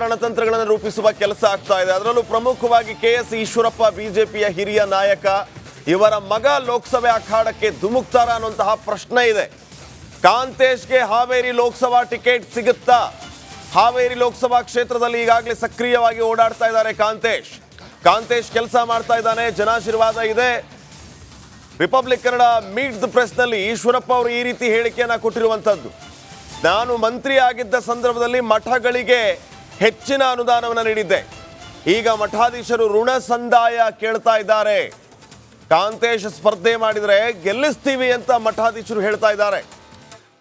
ರಣತಂತ್ರಗಳನ್ನು ರೂಪಿಸುವ ಕೆಲಸ ಆಗ್ತಾ ಇದೆ. ಅದರಲ್ಲೂ ಪ್ರಮುಖವಾಗಿ KS ಈಶ್ವರಪ್ಪ ಬಿಜೆಪಿಯ ಹಿರಿಯ ನಾಯಕ, ಇವರ ಮಗ ಲೋಕಸಭೆ ಅಖಾಡಕ್ಕೆ ಧುಮುಕ್ತಾರ ಅನ್ನುವಂತಹ ಪ್ರಶ್ನೆ ಇದೆ. ಕಾಂತೇಶ್ಗೆ ಹಾವೇರಿ ಲೋಕಸಭಾ ಟಿಕೆಟ್ ಸಿಗುತ್ತಾ? ಹಾವೇರಿ ಲೋಕಸಭಾ ಕ್ಷೇತ್ರದಲ್ಲಿ ಈಗಾಗಲೇ ಸಕ್ರಿಯವಾಗಿ ಓಡಾಡ್ತಾ ಇದ್ದಾರೆ ಕಾಂತೇಶ್ ಕೆಲಸ ಮಾಡ್ತಾ ಇದ್ದಾನೆ, ಜನಾಶೀರ್ವಾದ ಇದೆ. Republic Kannada meet the press ನಲ್ಲಿ ಈಶ್ವರಪ್ಪ ಅವರು ಈ ರೀತಿ ಹೇಳಿಕೆಯನ್ನ ಕೊಟ್ಟಿರುವಂತದ್ದು. ನಾನು ಮಂತ್ರಿ ಆಗಿದ್ದ ಸಂದರ್ಭದಲ್ಲಿ ಮಠಗಳಿಗೆ ಹೆಚ್ಚಿನ ಅನುದಾನವನ್ನು ನೀಡಿದ್ದೆ. ಈಗ ಮಠಾಧೀಶರು ಋಣ ಸಂದಾಯ ಕೇಳ್ತಾ ಇದ್ದಾರೆ. ಕಾಂತೇಶ್ ಸ್ಪರ್ಧೆ ಮಾಡಿದರೆ ಗೆಲ್ಲಿಸ್ತೀವಿ ಅಂತ ಮಠಾಧೀಶರು ಹೇಳ್ತಾ ಇದ್ದಾರೆ.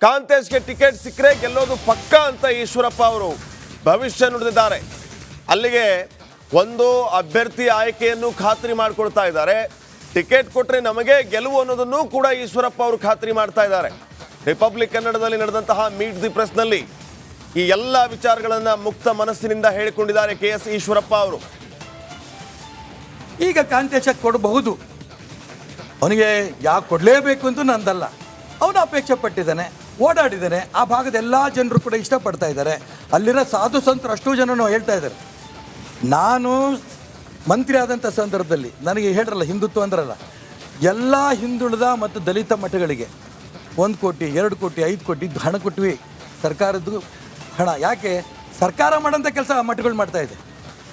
ಕಾಂತೇಶ್ಗೆ ಟಿಕೆಟ್ ಸಿಕ್ಕರೆ ಗೆಲ್ಲೋದು ಪಕ್ಕ ಅಂತ ಈಶ್ವರಪ್ಪ ಅವರು ಭವಿಷ್ಯ ನುಡಿದಿದ್ದಾರೆ. ಅಲ್ಲಿಗೆ ಒಂದು ಅಭ್ಯರ್ಥಿ ಆಯ್ಕೆಯನ್ನು ಖಾತ್ರಿ ಮಾಡಿಕೊಳ್ತಾ ಇದ್ದಾರೆ. ಟಿಕೆಟ್ ಕೊಟ್ಟರೆ ನಮಗೆ ಗೆಲುವು ಅನ್ನೋದನ್ನು ಕೂಡ ಈಶ್ವರಪ್ಪ ಅವರು ಖಾತ್ರಿ ಮಾಡ್ತಾ ಇದ್ದಾರೆ. ರಿಪಬ್ಲಿಕ್ ಕನ್ನಡದಲ್ಲಿ ನಡೆದಂತಹ ಮೀಟ್ ದಿ ಪ್ರೆಸ್ನಲ್ಲಿ ಈ ಎಲ್ಲ ವಿಚಾರಗಳನ್ನು ಮುಕ್ತ ಮನಸ್ಸಿನಿಂದ ಹೇಳಿಕೊಂಡಿದ್ದಾರೆ KS ಈಶ್ವರಪ್ಪ ಅವರು. ಈಗ ಕಾಂತೇಶ ಕೊಡಬಹುದು, ಅವನಿಗೆ ಯಾಕೆ ಕೊಡಲೇಬೇಕು ಅಂತ ನಂದಲ್ಲ. ಅವನು ಅಪೇಕ್ಷೆ ಪಟ್ಟಿದ್ದಾನೆ, ಓಡಾಡಿದ್ದಾನೆ. ಆ ಭಾಗದ ಎಲ್ಲ ಜನರು ಕೂಡ ಇಷ್ಟಪಡ್ತಾ ಇದ್ದಾರೆ. ಅಲ್ಲಿರೋ ಸಾಧು ಸಂತರು ಅಷ್ಟೂ ಜನನು ಹೇಳ್ತಾ ಇದ್ದಾರೆ. ನಾನು ಮಂತ್ರಿ ಆದಂಥ ಸಂದರ್ಭದಲ್ಲಿ ನನಗೆ ಹೇಳ್ರಲ್ಲ, ಹಿಂದುತ್ವ ಅಂದ್ರಲ್ಲ, ಎಲ್ಲ ಹಿಂದುಳಿದ ಮತ್ತು ದಲಿತ ಮಠಗಳಿಗೆ 1 ಕೋಟಿ 2 ಕೋಟಿ 5 ಕೋಟಿ ಹಣ ಕೊಟ್ವಿ. ಸರ್ಕಾರದ್ದು ಹಣ. ಯಾಕೆ? ಸರ್ಕಾರ ಮಾಡೋಂಥ ಕೆಲಸ ಮಠಗಳು ಮಾಡ್ತಾ ಇದೆ.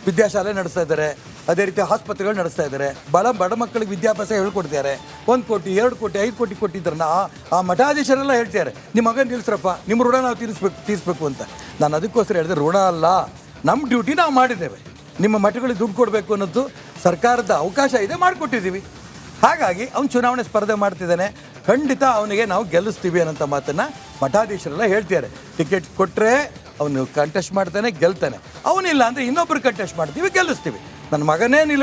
ವಿದ್ಯಾಶಾಲೆ ನಡೆಸ್ತಾ ಇದ್ದಾರೆ, ಅದೇ ರೀತಿ ಆಸ್ಪತ್ರೆಗಳು ನಡೆಸ್ತಾ ಇದ್ದಾರೆ, ಬಡ ಮಕ್ಕಳಿಗೆ ವಿದ್ಯಾಭ್ಯಾಸ ಹೇಳ್ಕೊಡ್ತಿದ್ದಾರೆ. 1 ಕೋಟಿ 2 ಕೋಟಿ 5 ಕೋಟಿ ಕೊಟ್ಟಿದ್ದಾರೆ. ಆ ಮಠಾಧೀಶರೆಲ್ಲ ಹೇಳ್ತಿದ್ದಾರೆ, ನಿಮ್ಮ ಮಗನ ನಿಲ್ಲಿಸ್ರಪ್ಪ, ನಿಮ್ಮ ಋಣ ನಾವು ತೀರಿಸ್ಬೇಕು ಅಂತ. ನಾನು ಅದಕ್ಕೋಸ್ಕರ ಹೇಳಿದೆ, ಋಣ ಅಲ್ಲ, ನಮ್ಮ ಡ್ಯೂಟಿ ನಾವು ಮಾಡಿದ್ದೇವೆ. ನಿಮ್ಮ ಮಠಗಳಿಗೆ ದುಡ್ಡು ಕೊಡಬೇಕು ಅನ್ನೋದು ಸರ್ಕಾರದ ಅವಕಾಶ ಇದೆ, ಮಾಡಿಕೊಟ್ಟಿದ್ದೀವಿ. ಹಾಗಾಗಿ ಅವನು ಚುನಾವಣೆ ಸ್ಪರ್ಧೆ ಮಾಡ್ತಿದ್ದಾನೆ. ಖಂಡಿತ ಅವನಿಗೆ ನಾವು ಗೆಲ್ಲಿಸ್ತೀವಿ ಅನ್ನೋಂಥ ಮಾತನ್ನು ಮಠಾಧೀಶರೆಲ್ಲ ಹೇಳ್ತಿದ್ದಾರೆ. ಟಿಕೆಟ್ ಕೊಟ್ಟರೆ ಅವನು ಕಂಟೆಸ್ಟ್ ಮಾಡ್ತಾನೆ, ಗೆಲ್ತಾನೆ. ಅವನಿಲ್ಲ ಅಂದರೆ ಇನ್ನೊಬ್ಬರು ಕಂಟೆಸ್ಟ್ ಮಾಡ್ತೀವಿ, ಗೆಲ್ಲಿಸ್ತೀವಿ. ನನ್ನ ಮಗನೇ ನಿಲ್ಲಬೇಕು.